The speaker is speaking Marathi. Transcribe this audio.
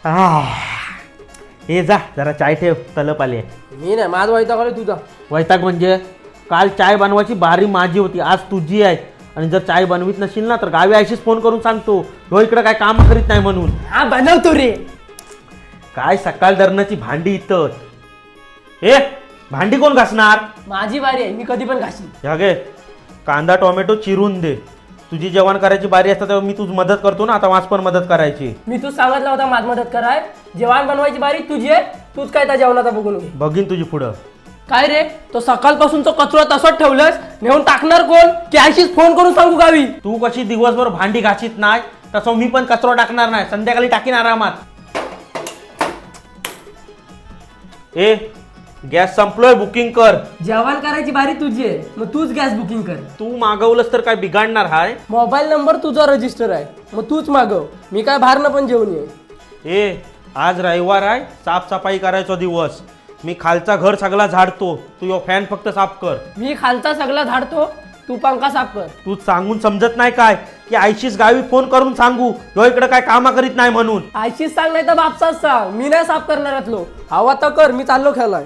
हे जा जरा चाय ठेव, तलप आली आहे. मी नाही, माझं वैताग आलं तुझा. वैताग म्हणजे काल चाय बनवायची बारी माझी होती, आज तुझी आहे. आणि जर चाय बनवीत नशील ना तर गावी आयशीच फोन करून सांगतो ह्यो इकडं काय काम करीत नाही म्हणून. हा बनवतो रे. काय सकाळ दरणाची भांडी इथं. ए भांडी कोण घासणार? माझी बारी आहे, मी कधी पण घासीन. ह्या घे कांदा टोमॅटो चिरून दे. तुझी जेवण करायची बारी असता तेव्हा मी तुझ मदत करतो ना, आता माझ पण मदत करायची. मी तू सांगितलं होता माझ मदत कराय. जेवण बनवायची बारी तुझी आहे, तूच काय त्या जेवणाचा बघून घे. बघीन तुझी पुढं. काय रे, तो सकाळपासून तो कचरा तसंच ठेवलंस, नेऊन टाकणार कोण की आयशीच फोन करून सांगू गावी? तू कशी दिवसभर भांडी घासीत नाही तसं मी पण कचरा टाकणार नाही, संध्याकाळी टाकीन आरामात. ए गॅस संपलोय, बुकिंग कर. जेवण करायची बारी तुझी आहे, मग तूच गॅस बुकिंग कर. तू मागवलंस तर काय बिघाडणार हाय? मोबाईल नंबर तुझा रजिस्टर आहे, मग तूच मागव. मी काय बाहेरनं पण जेवण ये. ए आज रविवार आहे, साफसफाई करायचा दिवस. मी खालचा घर सगळा झाडतो, तू यो फॅन फक्त साफ कर. मी खालचा सगळा झाडतो, तू पंखा साफ कर. तू सांगून समजत नाही काय की आयशीच गावी फोन करून सांगू ह्यो इकडे काय कामा करीत नाही म्हणून? आयशीच सांग, नाही तर बापसाच सांग. मी नाही साफ करणाऱ्यातलो. हवा तर कर, मी चाललो खेळाय.